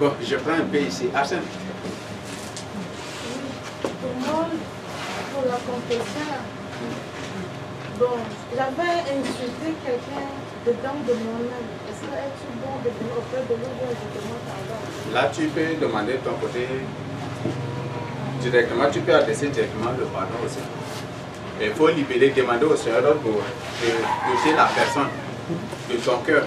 Bon, je prends un peu ici. Arsène. Pour moi, pour la confession, bon, j'avais insulté quelqu'un dedans de moi-même. Est-ce que es-tu bon de venir auprès de lui ou je demande pardon? Là, tu peux demander de ton côté directement, tu peux adresser directement le pardon aussi. Mais il faut libérer, demander au Seigneur de doter la personne de ton cœur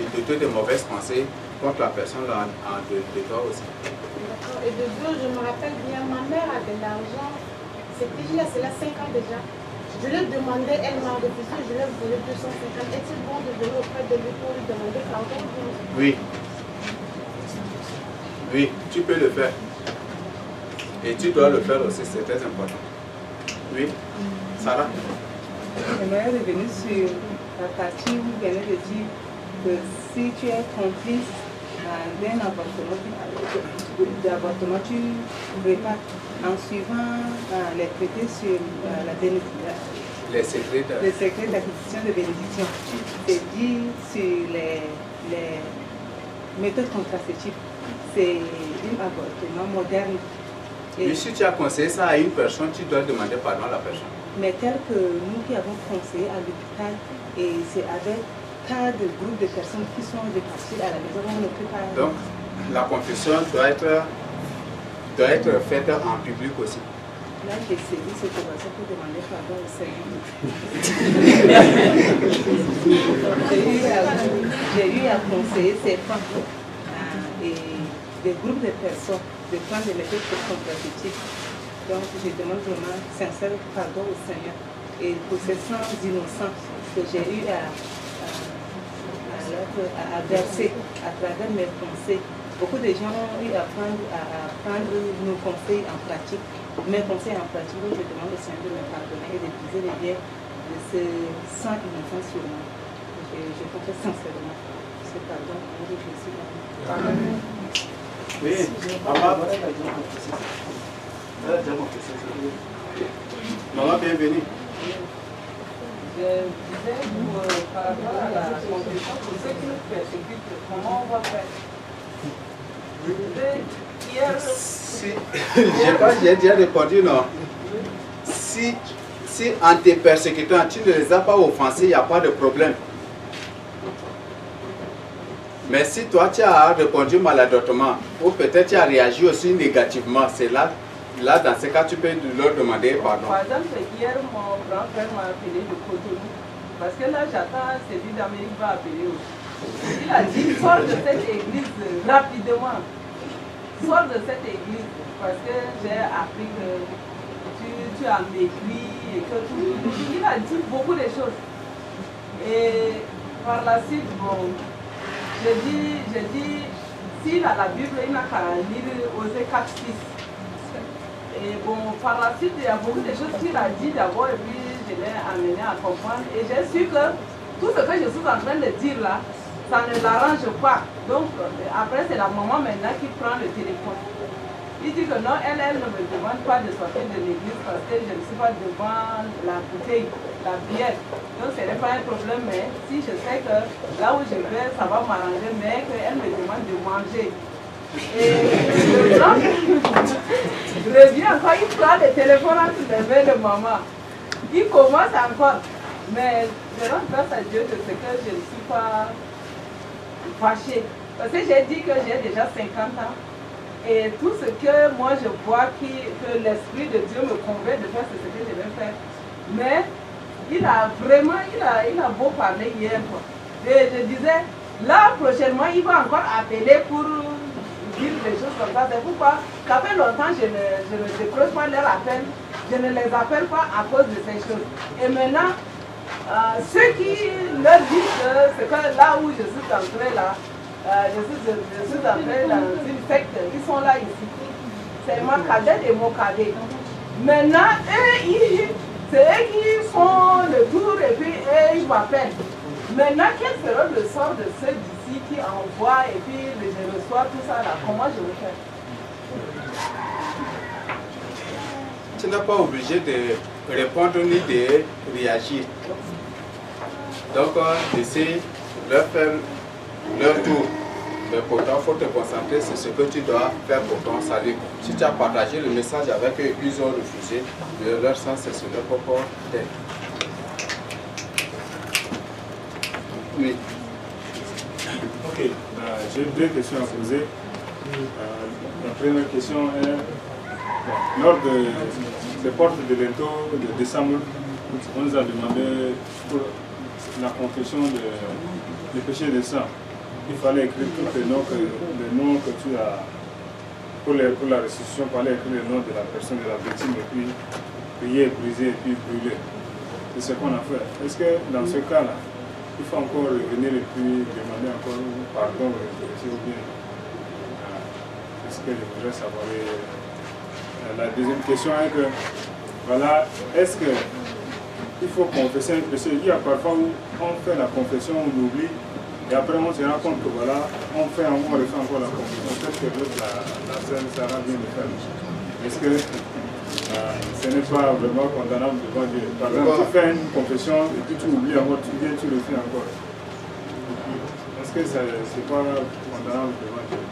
et de toutes de mauvaises pensées contre la personne de toi aussi. D'accord. Et de Dieu, je me rappelle bien, ma mère a de l'argent, c'était il y a cela 5 ans déjà. Je lui ai demandé, elle m'a refusé, je lui ai volé 250. Est-il bon de venir auprès de lui pour lui demander pardon? Oui. Oui, tu peux le faire. Et tu dois le faire aussi, c'est très important. Oui, Sarah. J'aimerais revenir sur la partie où vous venez de dire que si tu es complice d'un avortement, tu prépares en suivant les traités sur la bénédiction. Les secrets d'acquisition de bénédiction. C'est dit sur les méthodes contraceptives. C'est un avortement moderne. Et si tu as conseillé ça à une personne, tu dois demander pardon à la personne. Mais tel que nous qui avons conseillé à l'hôpital, et c'est avec tas de groupes de personnes qui sont réparties à la maison, on ne peut pas... Donc, la confession doit être faite en public aussi. Là, j'ai saisi cette conversation pour demander pardon au Seigneur. J'ai eu à conseiller ces femmes et des groupes de personnes de prendre des méthodes contraceptives. Donc, je demande vraiment sincère pardon au Seigneur et pour ces sangs innocents que j'ai eu à verser à travers mes pensées. Beaucoup de gens ont eu à prendre nos conseils en pratique. Mes conseils en pratique, donc je demande au Seigneur de me pardonner et de briser les liens de ce sang innocent sur moi. Je confesse sincèrement ce pardon au nom de Jésus. Amen. Oui, maman. Maman, bienvenue. Je disais par rapport à la confession, pour ceux qui nous persécutent, comment on va faire? J'ai déjà répondu non. Si en te persécutant, tu ne les as pas offensés, il n'y a pas de problème. Mais si toi tu as répondu maladroitement, ou peut-être tu as réagi aussi négativement, c'est là, dans ce cas, tu peux leur demander pardon. Par exemple, hier, mon grand frère m'a appelé de Cotonou. Parce que là, j'attends celui d'Amérique va appeler aussi. Il a dit, sors de cette église rapidement. Sors de cette église. Parce que j'ai appris que tu as maigri et que tout. Il a dit beaucoup de choses. Et par la suite, bon, j'ai dit, s'il a la Bible, il n'a qu'à lire Osée 4:6. Et bon, par la suite, il y a beaucoup de choses qu'il a dit d'abord et puis je l'ai amené à comprendre. Et j'ai su que tout ce que je suis en train de dire là, ça ne l'arrange pas. Donc après, c'est la maman maintenant qui prend le téléphone. Il dit que non, elle ne me demande pas de sortir de l'église parce que je ne suis pas devant la bouteille, la bière. Donc ce n'est pas un problème, mais si je sais que là où je vais, ça va m'arranger, mais qu'elle me demande de manger. Et le grand revient encore, il prend le téléphone entre les mains de maman. Il commence encore. Mais je rends grâce à Dieu de ce que je ne suis pas fâchée. Parce que j'ai dit que j'ai déjà 50 ans. Et tout ce que moi je vois que l'Esprit de Dieu me convainc de faire, c'est ce que je vais faire. Mais il a beau parler hier. Quoi. Et je disais, là prochainement, il va encore appeler pour dire des choses comme ça. C'est pourquoi, ça fait longtemps que je ne décroche pas leur appel. Je ne les appelle pas à cause de ces choses. Et maintenant, ceux qui leur disent que c'est que là où je suis entré là, je suis entré dans une secte, ils sont là ici. C'est ma cadette et mon cadet. Maintenant, c'est eux qui font le tour et puis ils m'appellent. Maintenant, quel sera le sort de ceux d'ici qui envoient et puis je reçois tout ça là? Comment je vais faire? Tu n'es pas obligé de répondre ni de réagir. Donc, essaie de leur faire leur tour. Mais pourtant, il faut te concentrer sur ce que tu dois faire pour ton salut. Si tu as partagé le message avec eux et qu'ils ont refusé, leur sens, c'est sur leur propre tête. Oui. Ok, j'ai deux questions à poser. La première question est, lors des portes de l'étau de décembre, on nous a demandé pour la confession des péchés de sang. Il fallait écrire tous les noms que tu as, pour la restitution, il fallait écrire le nom de la personne, de la victime, et puis prier, briser, et puis brûler. C'est ce qu'on a fait. Est-ce que dans ce cas-là, il faut encore revenir et puis demander encore pardon ou bien est-ce que je voudrais savoir. La deuxième question est que, voilà, est-ce que il faut confesser un péché? Il y a parfois où on fait la confession, on oublie, et après on se rend compte que voilà, on refait encore la confession. Peut-être que l'autre, la scène, ça va bien le faire. Est-ce que ce n'est pas vraiment condamnable devant Dieu? Par exemple, tu fais une confession et puis tu oublies encore, tu viens, tu le fais encore. Est-ce que ce n'est pas condamnable devant Dieu?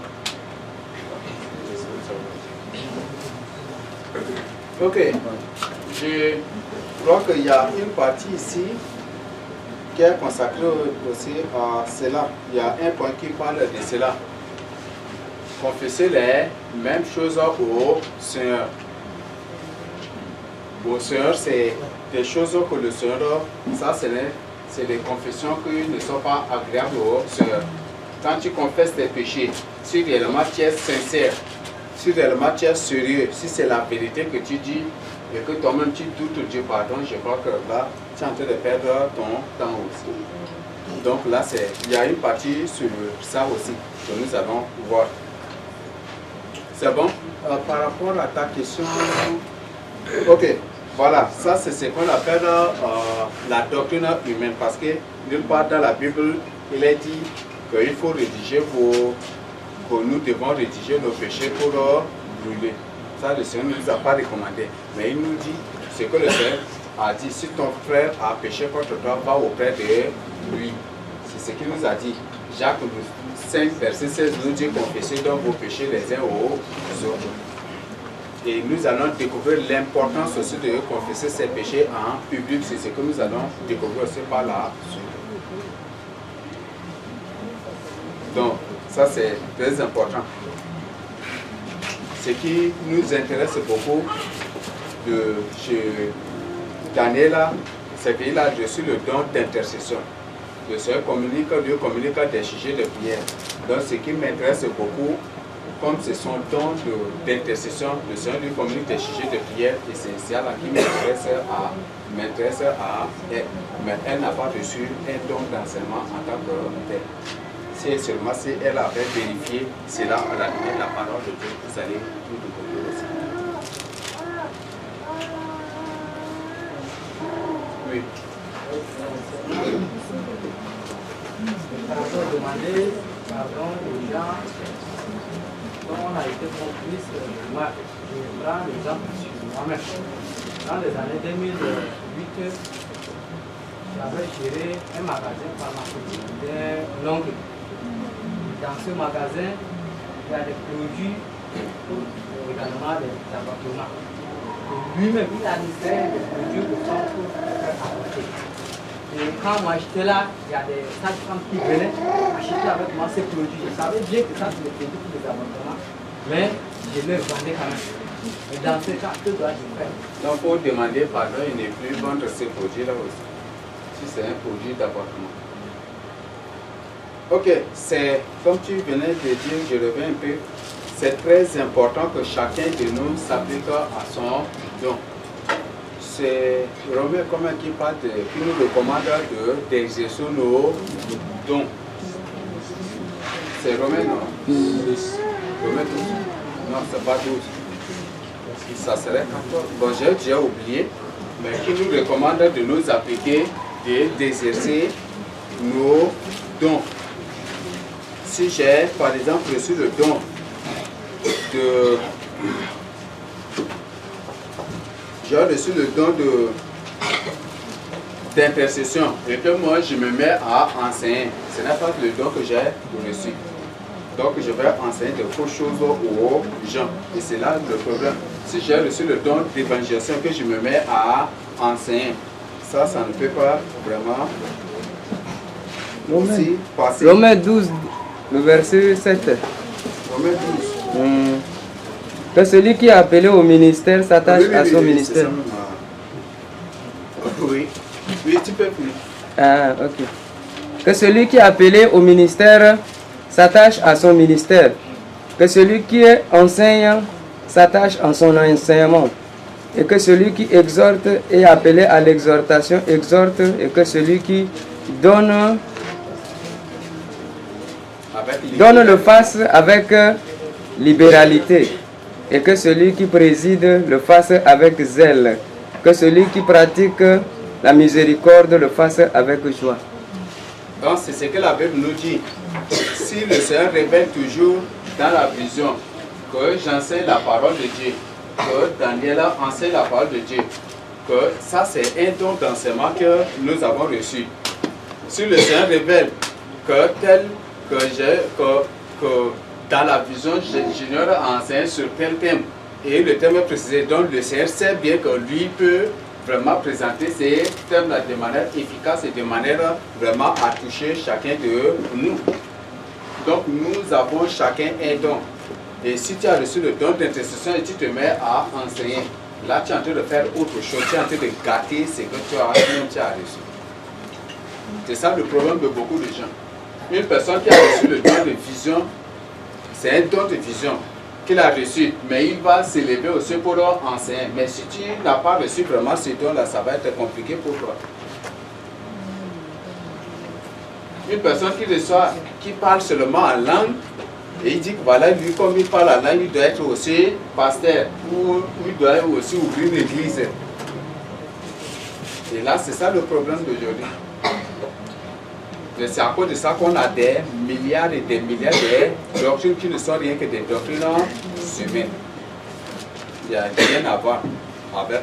Ok. Je crois qu'il y a une partie ici qui est consacrée aussi à cela. Il y a un point qui parle de cela. Confesser les mêmes choses au Seigneur. Au Seigneur, c'est des choses que le Seigneur, ça c'est des confessions qui ne sont pas agréables au Seigneur. Quand tu confesses tes péchés, si réellement tu es sincère, si réellement tu es sérieux, si c'est la vérité que tu dis et que toi-même tu doutes Dieu pardon, je crois que là, tu es en train de perdre ton temps aussi. Donc là, il y a une partie sur ça aussi que nous allons voir. C'est bon? Par rapport à ta question, ok, voilà, ça c'est ce qu'on appelle la doctrine humaine, parce que nulle part dans la Bible, il est dit qu'il faut rédiger que nous devons rédiger nos péchés pour brûler. Ça, le Seigneur ne nous a pas recommandé. Mais il nous dit ce que le Seigneur a dit. Si ton frère a péché contre toi, va auprès de lui. C'est ce qu'il nous a dit. Jacques 5, verset 16 nous dit confessez donc vos péchés les uns aux autres. Et nous allons découvrir l'importance aussi de confesser ses péchés en public. C'est ce que nous allons découvrir aussi par la suite. Donc, ça c'est très important. Ce qui nous intéresse beaucoup chez Daniel, c'est qu'il a reçu le don d'intercession. Le Seigneur communique des sujets de prière. Donc ce qui m'intéresse beaucoup, comme c'est son don d'intercession, le Seigneur lui communique des sujets de prière essentiels qui m'intéresse à elle. Mais elle n'a pas reçu un don d'enseignement en tant que tel. C'est seulement si elle avait vérifié cela à la lumière de la parole de Dieu, vous allez tout découvrir aussi. Oui. Demander pardon aux gens dont on a été complice de mal. Je prends l'exemple sur moi-même. Dans les années 2008, j'avais géré un magasin pharmaceutique d'un oncle. Dans ce magasin, il y a des produits pour également des appartements. Lui-même, il administrait des produits pour son apporter. Et quand moi j'étais là, il y a des sages-femmes qui venaient acheter avec moi ces produits. Je savais bien que ça c'est des produits pour les appartements, mais je les vendais quand même. Et dans ce cas, que dois-je faire? Donc pour demander pardon, il n'est plus vendre ces produits-là aussi. Si c'est un produit d'appartement. Ok, c'est comme tu venais de dire, je reviens un peu, c'est très important que chacun de nous s'applique à son don. C'est Romain qui parle qui nous recommande d'exercer nos dons. C'est Romain, non? Romain 12. Non, c'est pas 12. Ça serait 14. Bon, j'ai déjà oublié, mais qui nous recommande de nous appliquer, d'exercer nos dons. Si j'ai, par exemple, reçu le don de... J'ai reçu le don d'intercession et que moi je me mets à enseigner. Ce n'est pas le don que j'ai reçu. Donc je vais enseigner de fausses choses aux gens. Et c'est là le problème. Si j'ai reçu le don d'évangélisation que je me mets à enseigner, ça ne peut pas vraiment aussi passer. Romains 12, le verset 7. Romains 12. Que celui qui est appelé au ministère s'attache à son ministère. Oui, oui, tu peux plus. Ah, ok. Que celui qui est appelé au ministère s'attache à son ministère. Que celui qui est enseignant s'attache à son enseignement. Et que celui qui exhorte est appelé à l'exhortation, exhorte. Et que celui qui donne le fasse avec libéralité. Et que celui qui préside le fasse avec zèle. Que celui qui pratique la miséricorde le fasse avec joie. Donc c'est ce que la Bible nous dit. Si le Seigneur révèle toujours dans la vision que j'enseigne la parole de Dieu, que Daniela enseigne la parole de Dieu, que ça c'est un don d'enseignement que nous avons reçu. Si le Seigneur révèle que dans la vision, j'ignore enseigner sur tel thème, et le thème est précisé, donc le Seigneur sait bien que lui peut vraiment présenter ces thèmes-là de manière efficace et de manière vraiment à toucher chacun de nous. Donc nous avons chacun un don. Et si tu as reçu le don d'intercession et tu te mets à enseigner, là tu es en train de faire autre chose, tu es en train de gâter ce que tu as reçu. C'est ça le problème de beaucoup de gens. Une personne qui a reçu le don de vision, c'est un don de vision qu'il a reçu, mais il va s'élever aussi pour enseigner. Mais si tu n'as pas reçu vraiment ce don-là, ça va être compliqué pour toi. Une personne qui parle seulement en langue, et il dit que voilà, lui, comme il parle en langue, il doit être aussi pasteur, ou il doit aussi ouvrir une église. Et là, c'est ça le problème d'aujourd'hui. C'est à cause de ça qu'on a des milliards et des milliards de doctrines qui ne sont rien que des doctrines humaines. Il n'y a rien à voir avec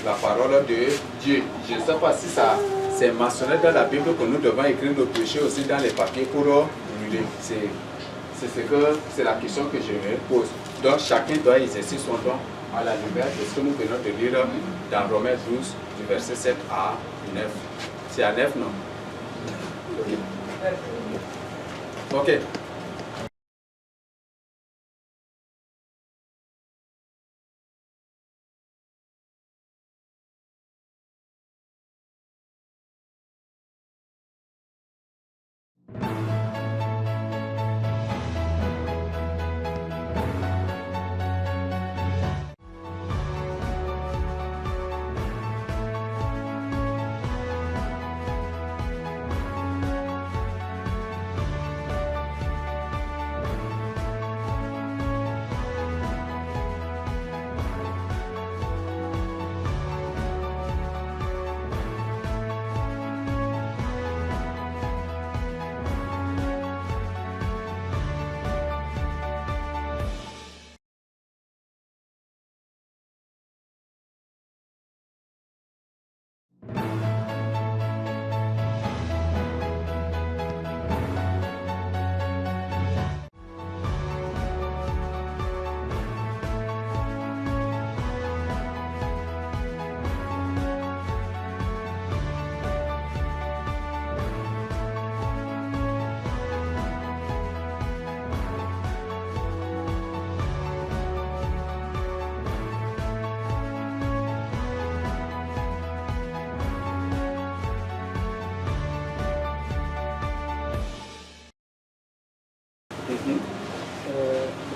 la parole de Dieu. Je ne sais pas si ça c'est mentionné dans la Bible que nous devons écrire nos péchés aussi dans les papiers pour brûler. C'est la question que je me pose. Donc chacun doit exercer son don à la lumière de ce que nous venons de lire dans Romains 12, du verset 7 à 9. C'est à 9, non? Ok.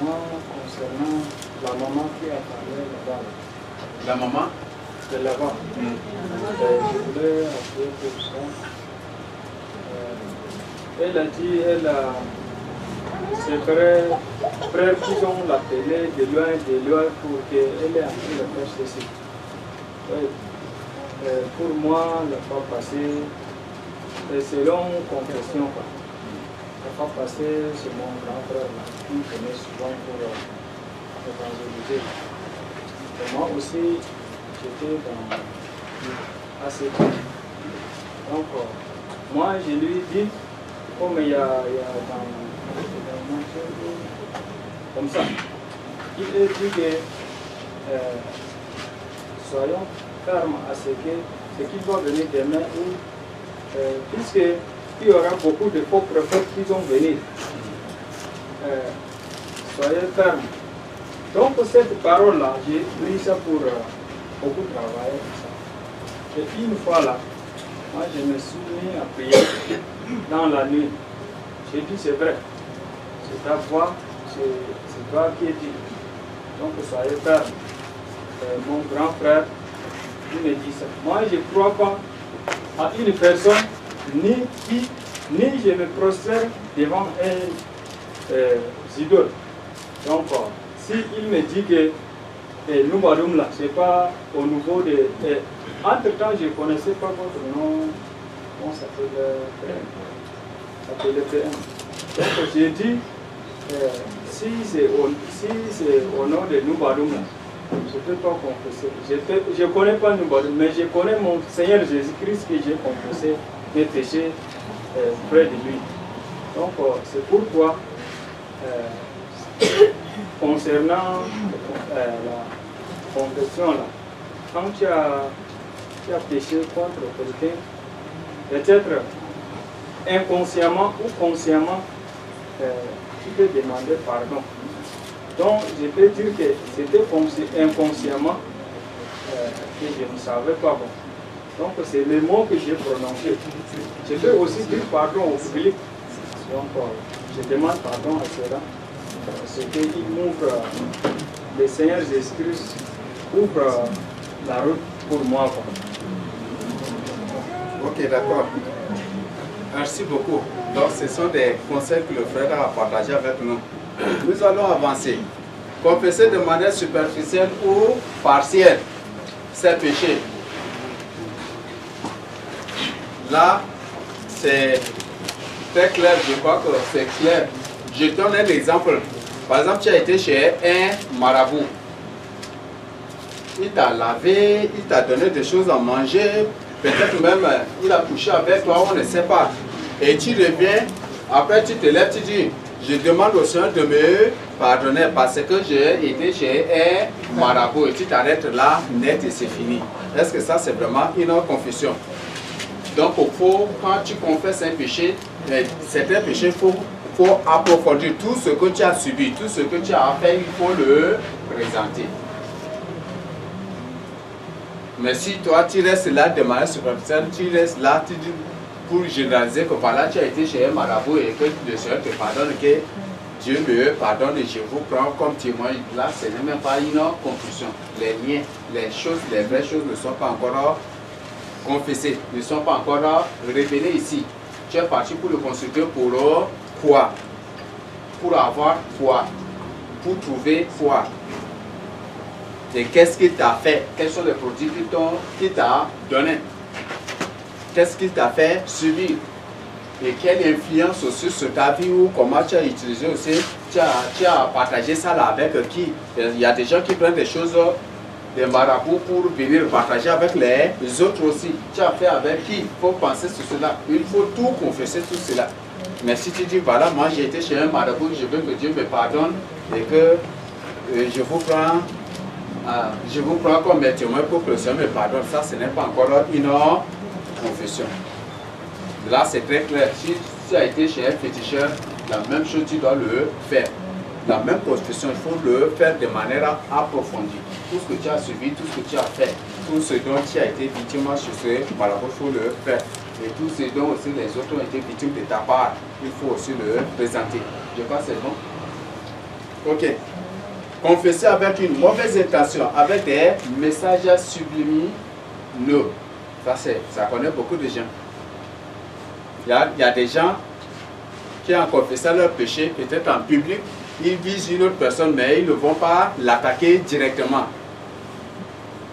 Moi, concernant la maman qui a parlé là-bas, La maman? de là-bas, je voulais appeler pour ça. Elle a dit, ses frères qui ont l'appelé de loin pour qu'elle ait appris le faire ceci. Pour moi, le pas passé, selon confession, le pas passé, c'est mon grand frère qui venait souvent pour évangéliser. Et moi aussi, j'étais à ce temps. Donc, moi, je lui dis, comme il y a dans comme ça. Il est dit que soyons fermes à ce qui doit venir demain, puisqu'il y aura beaucoup de faux prophètes qui vont venir. Soyez fermes. Donc cette parole-là, j'ai pris ça pour beaucoup travailler. Et une fois là, moi je me suis mis à prier dans la nuit. J'ai dit c'est vrai, c'est ta voix, c'est toi qui es dit. Donc soyez fermes. Mon grand frère, il me dit ça. Moi je ne crois pas à une personne ni je me prosterne devant un idole. Donc s'il me dit que nous Badoum là, c'est pas au niveau de. Entre-temps, je ne connaissais pas votre nom. Comment ça s'appelle le PM. Donc j'ai dit, si c'est au nom de nous Badoum là, je ne peux pas confesser. Je ne connais pas nous Badoum, mais je connais mon Seigneur Jésus-Christ que j'ai confessé mes péchés près de lui. Donc c'est pourquoi. Concernant la confession, là, quand tu as péché contre quelqu'un, peut-être inconsciemment ou consciemment, tu peux demander pardon. Donc, je peux dire que c'était inconsciemment que je ne savais pas bon. Donc, c'est le mot que j'ai prononcé. Je peux aussi dire pardon au public. Donc, je demande pardon à cela. C'est qu'il m'ouvre, le Seigneur Jésus-Christ ouvre la route pour moi. Ok, d'accord. Merci beaucoup. Donc, ce sont des conseils que le frère a partagés avec nous. Nous allons avancer. Confesser de manière superficielle ou partielle ses péchés. Là, c'est très clair, je crois que c'est clair. Je donne un exemple. Par exemple, tu as été chez un marabout. Il t'a lavé, il t'a donné des choses à manger, peut-être même il a couché avec toi, on ne sait pas. Et tu reviens, après tu te lèves, tu dis, je demande au Seigneur de me pardonner parce que j'ai été chez un marabout. Et tu t'arrêtes là, net et c'est fini. Est-ce que ça c'est vraiment une confession? Donc il faut, quand tu confesses un péché, certains péchés, il faut approfondir tout ce que tu as subi, tout ce que tu as fait, il faut le présenter. Mais si toi tu restes là de manière superficielle, tu restes là, tu dis pour généraliser que voilà, tu as été chez un marabout et que le Seigneur te pardonne, que Dieu me pardonne et je vous prends comme témoin, là ce n'est même pas une confession. Les liens, les choses, les vraies choses ne sont pas encore confessées, ne sont pas encore révélées ici. Tu es parti pour le consulter pour quoi? Pour avoir quoi? Pour trouver quoi? Et qu'est-ce qu'il t'a fait? Quels sont les produits qu'il t'a donné? Qu'est-ce qu'il t'a fait subir? Et quelle influence aussi sur ta vie ou comment tu as utilisé aussi? Tu as partagé ça là avec qui? Il y a des gens qui prennent des choses, des marabouts pour venir partager avec les autres aussi. Tu as fait avec qui? Il faut penser sur cela. Il faut tout confesser, tout cela. Mais si tu dis, voilà, moi j'ai été chez un marabout, je veux que Dieu me pardonne et que je vous prends comme mes témoins pour que le Seigneur me pardonne, ça ce n'est pas encore une confession. Là c'est très clair. Si tu as été chez un féticheur, la même chose tu dois le faire. La même confession, il faut le faire de manière approfondie. Tout ce que tu as subi, tout ce que tu as fait, tout ce dont tu as été victime chez ce marabout, il faut le faire. Et tout ce dont aussi les autres ont été victimes de ta part, il faut aussi le présenter. Je crois que c'est bon. Ok. Confesser avec une mauvaise intention, avec des messages subliminaux. Ça connaît beaucoup de gens. Il y a des gens qui ont confessé leur péché, peut-être en public, ils visent une autre personne, mais ils ne vont pas l'attaquer directement.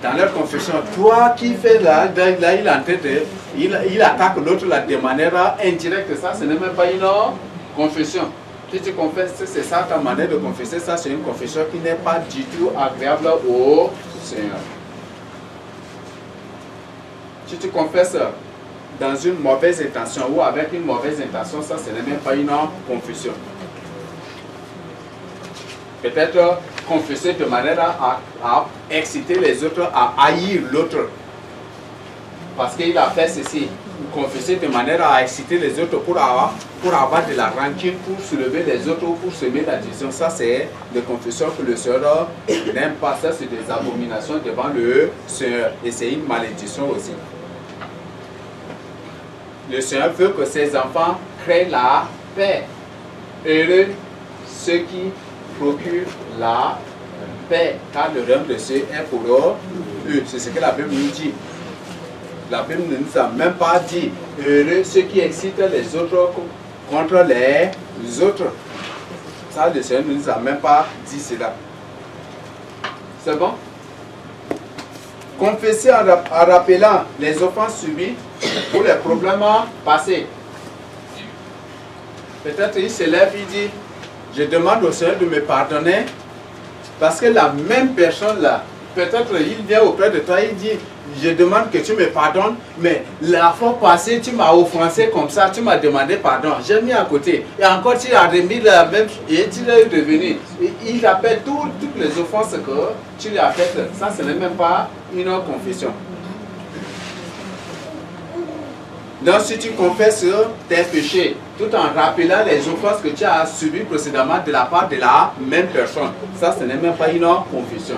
Dans leur confession, toi qui fais là il attaque l'autre de manière indirecte. Ça, ce n'est même pas une confession. Si tu confesses, c'est ça ta manière de confesser, ça c'est une confession qui n'est pas du tout agréable au Seigneur. Si tu confesses dans une mauvaise intention ou avec une mauvaise intention, ça ce n'est même pas une confession. peut-être confesser de manière à exciter les autres, à haïr l'autre. Parce qu'il a fait ceci. Confesser de manière à exciter les autres pour avoir de la rancune, pour soulever les autres ou pour semer la division. Ça, c'est des confessions que le Seigneur n'aime pas. Ça, c'est des abominations devant le Seigneur. Et c'est une malédiction aussi. Le Seigneur veut que ses enfants créent la paix. Heureux ceux qui procurent la paix, car le règne de Dieu est pour eux. C'est ce que la Bible nous dit. La Bible ne nous a même pas dit heureux ceux qui excitent les autres contre les autres. Ça, le Seigneur ne nous a même pas dit cela. C'est bon? Confesser en rappelant les offenses subies ou les problèmes passés. Peut-être il se lève, il dit, je demande au Seigneur de me pardonner, parce que la même personne là, peut-être il vient auprès de toi, il dit, je demande que tu me pardonnes, mais la fois passée, tu m'as offensé comme ça, tu m'as demandé pardon. J'ai mis à côté. Et encore, tu as remis la même chose, et tu es revenu. Il rappelle toutes les offenses que tu lui as faites. Ça, ce n'est même pas une confession. Donc, si tu confesses tes péchés, tout en rappelant les offenses que tu as subies précédemment de la part de la même personne, ça, ce n'est même pas une confession.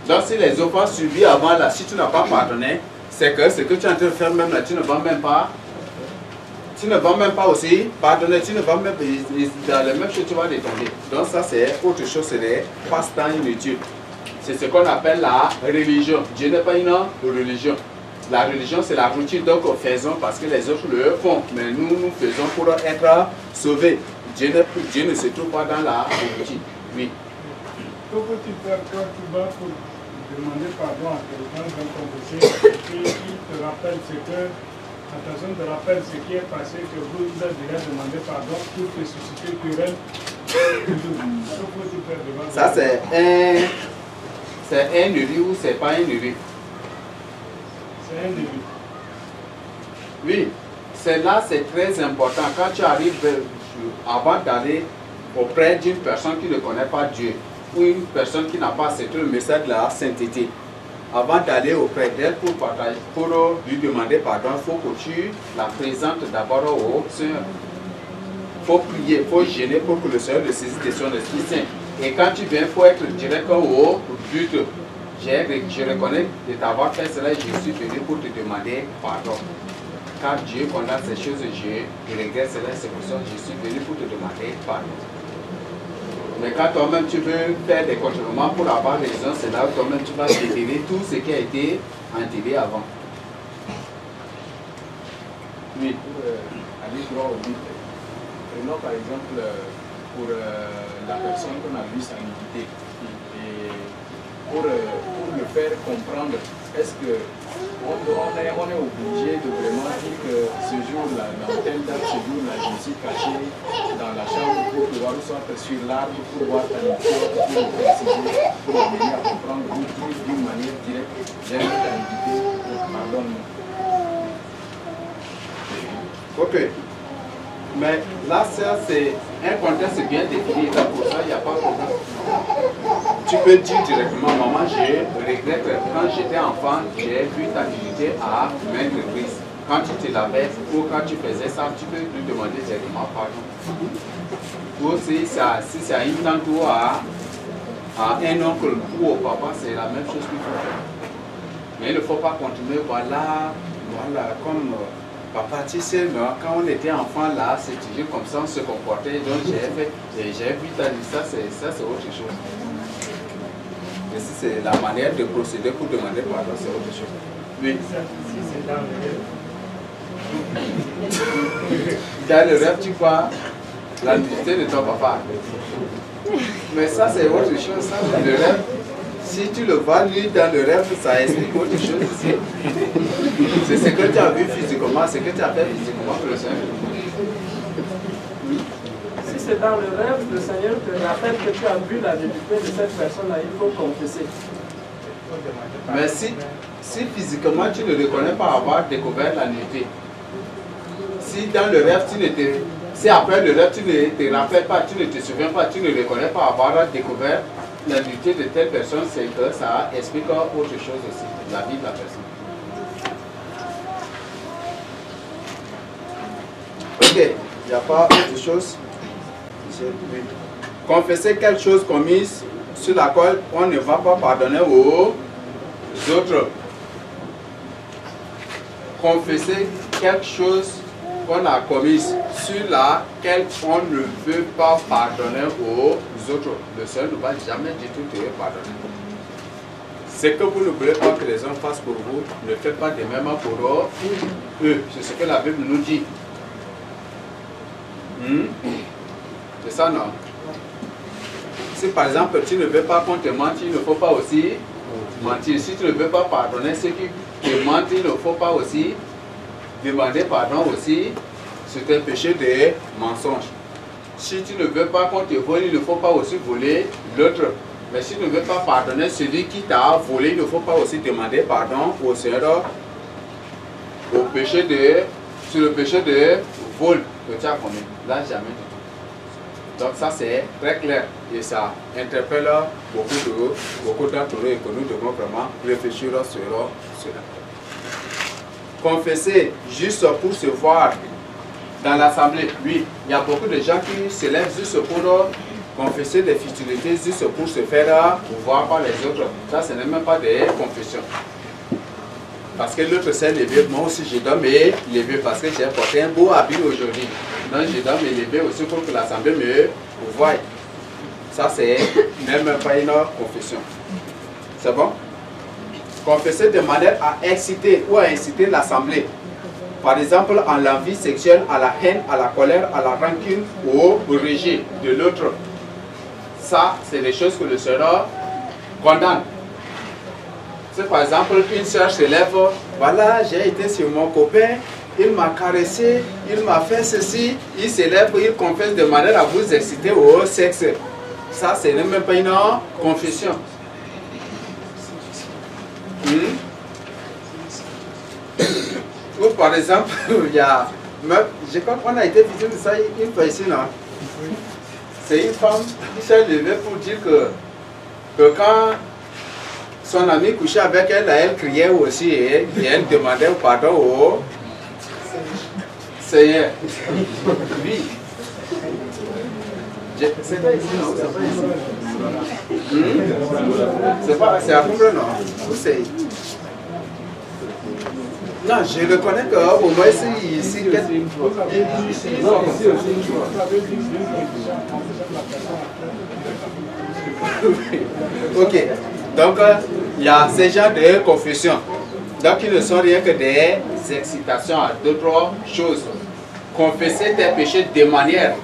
Donc, si les offenses subies avant là, si tu n'as pas pardonné, c'est que ce que tu es en train de faire même là, tu ne vas même pas aussi pardonner, tu ne vas même dans les mêmes choses, tu vas retomber. Donc, ça, c'est autre chose, c'est des passe-temps inutiles. C'est ce qu'on appelle la religion. Dieu n'est pas une religion. La religion, c'est la routine, donc faisons parce que les autres le font. Mais nous faisons pour être sauvés. Dieu ne se trouve pas dans la routine. Oui. Que faut-il faire quand tu vas pour demander pardon à quelqu'un d'un confessé et qu'il te rappelle ce que, attention, te rappelle ce qui est passé, que vous avez déjà demandé pardon pour te susciter querelle. Que faut-il faire devant ça? C'est un nuit ou c'est pas un nuit? C'est un début. Oui, celle-là c'est très important. Quand tu arrives avant d'aller auprès d'une personne qui ne connaît pas Dieu, ou une personne qui n'a pas accepté le message de la sainteté, avant d'aller auprès d'elle pour partager, pour lui demander pardon, il faut que tu la présentes d'abord au Seigneur. Il faut prier, il faut gêner pour que le Seigneur le saisisse de son Esprit Saint. Et quand tu viens, il faut être direct au but. Je reconnais de t'avoir fait cela et je suis venu pour te demander pardon. Car Dieu condamne ces choses, je regrette cela, c'est pour ça que je suis venu pour te demander pardon. Mais quand toi-même tu veux faire des contournements pour avoir raison, c'est là où toi-même tu vas déterrer tout ce qui a été enterré avant. Oui. Aller droit au but. Prenons par exemple pour la personne qu'on a vu sa nudité. Et pour le faire comprendre, est-ce qu'on est obligé de vraiment dire que ce jour-là, dans telle date, ce jour-là, je me suis caché dans la chambre pour pouvoir soit sur l'arbre, pour voir ta nudité, pour le préciser, pour amener à comprendre, pour dire d'une manière directe, j'ai vu ta nudité, pardonne-moi. Ok. Mais là, ça, c'est un contexte bien défini. Là, pour ça, il n'y a pas de problème. Tu peux dire directement, maman, je regrette, quand j'étais enfant, j'ai vu ta nudité à maintes reprises. Quand tu te lavais ou quand tu faisais ça, tu peux lui demander directement pardon. Ou si c'est à une tante ou à un oncle ou au papa, c'est la même chose qu'il faut faire. Mais il ne faut pas continuer, voilà, comme... Papa, tu sais, quand on était enfant là, c'est toujours comme ça, on se comportait. Donc j'ai vu ta vie, ça c'est autre chose. Et si c'est la manière de procéder pour demander pardon, c'est autre chose. Oui. Si c'est dans le rêve. Dans le rêve, tu vois la nudité de ton papa. Mais ça c'est autre chose, ça, le rêve. Si tu le vois, lui, dans le rêve, ça explique autre chose aussi. C'est ce que tu as vu physiquement, ce que tu as fait physiquement pour le Seigneur. Si c'est dans le rêve, le Seigneur te rappelle que tu as vu la nudité de cette personne-là, il faut confesser. Mais si physiquement tu ne reconnais pas avoir découvert la nudité, si dans le rêve tu ne te Si après le rêve, tu ne te rappelles pas, tu ne te souviens pas, tu ne reconnais pas avoir découvert la nudité de telle personne, c'est que ça explique autre chose aussi, la vie de la personne. Ok, il n'y a pas autre chose. Confesser quelque chose commise sur laquelle on ne va pas pardonner aux autres. Confesser quelque chose qu'on a commise sur laquelle on ne veut pas pardonner aux autres. Le Seigneur ne va jamais du tout te pardonner. Ce que vous ne voulez pas que les hommes fassent pour vous, ne faites pas de même pour eux. C'est ce que la Bible nous dit. C'est ça, non? Si par exemple tu ne veux pas qu'on te mente, il ne faut pas aussi mentir. Si tu ne veux pas pardonner ceux qui te mentent, il ne faut pas aussi demander pardon aussi sur tes péchés de mensonge. Si tu ne veux pas qu'on te vole, il ne faut pas aussi voler l'autre. Mais si tu ne veux pas pardonner celui qui t'a volé, il ne faut pas aussi demander pardon au Seigneur sur le péché de vol que tu as commis. Là, jamais du tout. Donc ça c'est très clair et ça interpelle beaucoup d'entre eux et que nous devons vraiment réfléchir sur cela. Confesser juste pour se voir dans l'assemblée. Oui, il y a beaucoup de gens qui se lèvent juste pour confesser des futilités, juste pour se faire voir par les autres. Ça, ce n'est même pas des confessions. Parce que l'autre s'est levé, moi aussi je dois me lever parce que j'ai porté un beau habit aujourd'hui. Donc je dois me lever aussi pour que l'assemblée me voie. Ça, c'est même pas une confession. C'est bon? Confesser de manière à exciter ou à inciter l'assemblée. Par exemple, en l'envie sexuelle, à la haine, à la colère, à la rancune ou au rejet de l'autre. Ça, c'est des choses que le Seigneur condamne. C'est par exemple, une soeur se lève, voilà, j'ai été sur mon copain, il m'a caressé, il m'a fait ceci, il se lève, il confesse de manière à vous exciter au sexe. Ça, ce n'est même pas une confession. Ou par exemple, il y a, je crois qu'on a été visiter ça une fois ici, non? C'est une femme qui s'est levée pour dire que quand son ami couchait avec elle, elle criait aussi et elle demandait pardon au Seigneur. Oui. C'est pas ici, non? C'est pas ici. C'est à Coumbre, non? Où c'est? Non, je reconnais qu'au moins ici, ok, donc il y a ces genres de confessions. Donc ils ne sont rien que des excitations à d'autres choses. Confesser tes péchés de manière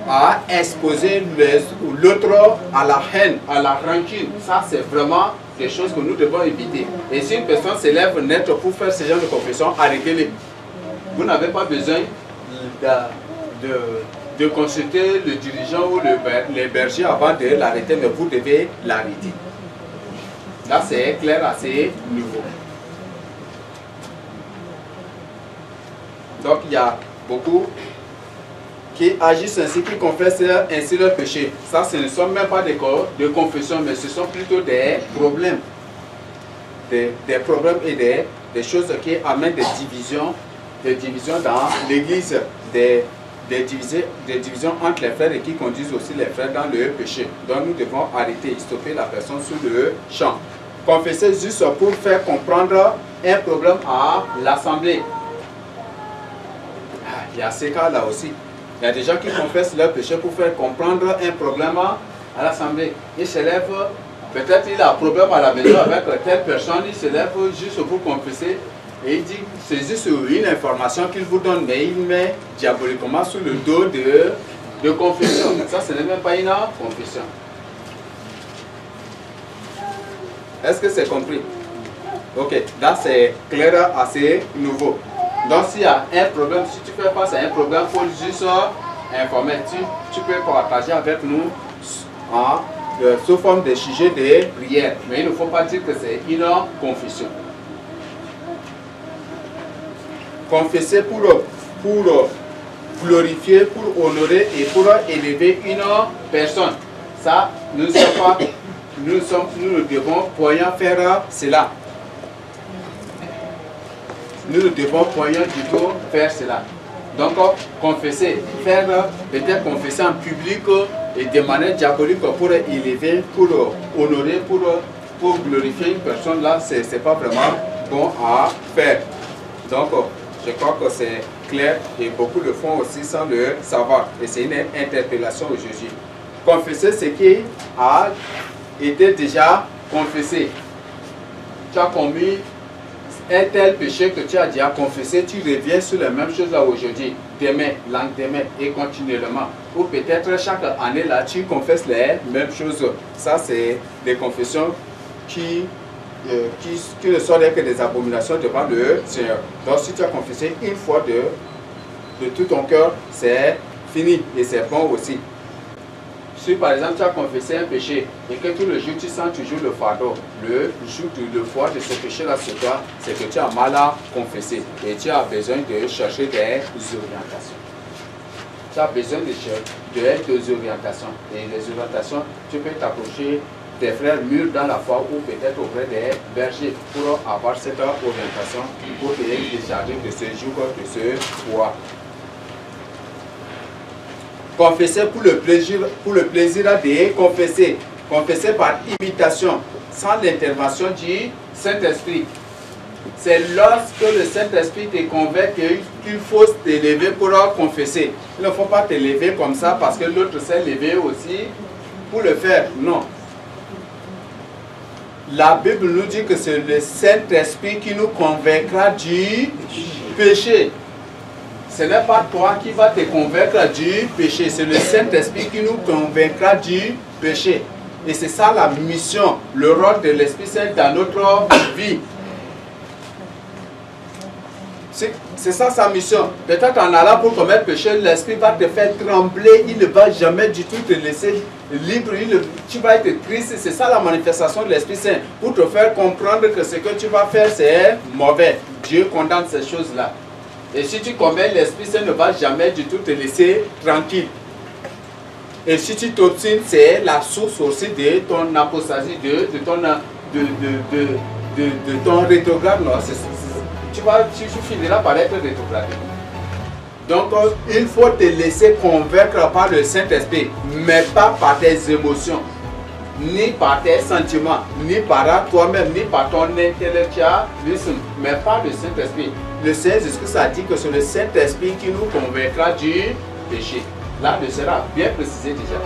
à exposer l'autre à la haine, à la rancune. Ça, c'est vraiment des choses que nous devons éviter. Et si une personne se lève net pour faire ce genre de confession, arrêtez-les. Vous n'avez pas besoin de consulter le dirigeant ou les bergers avant de l'arrêter, mais vous devez l'arrêter. Là, c'est clair, assez nouveau. Donc, il y a beaucoup qui agissent ainsi, qui confessent ainsi leurs péchés. Ça, ce ne sont même pas des corps de confession, mais ce sont plutôt des problèmes. Des problèmes et des choses qui amènent des divisions dans l'Église, des divisions entre les frères et qui conduisent aussi les frères dans le péché. Donc nous devons arrêter, stopper la personne sur le champ. Confesser juste pour faire comprendre un problème à l'assemblée. Il y a ces cas-là aussi. Il y a des gens qui confessent leur péché pour faire comprendre un problème à l'assemblée. Ils se lèvent, peut-être il a un problème à la maison avec telle personne, il se lève juste pour confesser et il dit, c'est juste une information qu'il vous donne, mais il met diaboliquement sous le dos de confession. Ça, ce n'est même pas une confession. Est-ce que c'est compris? Ok, là c'est clair, assez nouveau. Donc s'il y a un problème, si tu fais face à un problème, il faut juste informer. Tu peux partager avec nous sous forme de sujet de prière. Mais il ne faut pas dire que c'est une confession. Confesser pour glorifier, pour honorer et pour élever une personne. Ça, nous ne devons point faire cela. Nous ne devons point du tout faire cela. Donc, confesser, faire peut-être confesser en public et de manière diabolique pour élever, pour honorer, pour glorifier une personne, là, ce n'est pas vraiment bon à faire. Donc, je crois que c'est clair et beaucoup le font aussi sans le savoir. Et c'est une interpellation aujourd'hui. Confesser ce qui a été déjà confessé. Tu as commis un tel péché que tu as déjà confessé, tu reviens sur les mêmes choses là aujourd'hui, demain, lendemain et continuellement. Ou peut-être chaque année là, tu confesses les mêmes choses. Ça, c'est des confessions qui ne sont que des abominations devant le Seigneur. Donc si tu as confessé une fois de tout ton cœur, c'est fini et c'est bon aussi. Si par exemple tu as confessé un péché et que tout le jour tu sens toujours le fardeau, le poids de ce péché-là sur toi, c'est que tu as mal à confesser et tu as besoin de chercher des orientations. Tu as besoin des orientations. Et les orientations, tu peux t'approcher des frères mûrs dans la foi ou peut-être auprès des bergers pour avoir cette orientation, pour te décharger de ce joug, de ce poids. Confesser pour le plaisir de confesser. Confesser par imitation, sans l'intervention du Saint-Esprit. C'est lorsque le Saint-Esprit te convainc qu'il faut t'élever pour confesser. Il ne faut pas t'élever comme ça parce que l'autre s'est élevé aussi pour le faire. Non. La Bible nous dit que c'est le Saint-Esprit qui nous convaincra du péché. Ce n'est pas toi qui vas te convaincre du péché, c'est le Saint-Esprit qui nous convaincra du péché. Et c'est ça la mission, le rôle de l'Esprit Saint dans notre vie. C'est ça sa mission. Peut-être en allant pour commettre péché, l'Esprit va te faire trembler, il ne va jamais du tout te laisser libre, tu vas être triste. C'est ça la manifestation de l'Esprit Saint, pour te faire comprendre que ce que tu vas faire c'est mauvais. Dieu condamne ces choses-là. Et si tu commets, l'Esprit Saint ne va jamais du tout te laisser tranquille. Et si tu t'obstines, c'est la source aussi de ton apostasie, de ton rétrograde. Tu finiras par être rétrogradé. Donc, il faut te laisser convaincre par le Saint-Esprit, mais pas par tes émotions, ni par tes sentiments, ni par toi-même, ni par ton intellectualisme, mais par le Saint-Esprit. Le Seigneur Jésus-Christ a dit que c'est le Saint-Esprit qui nous convaincra du péché. Là, le sera bien précisé déjà.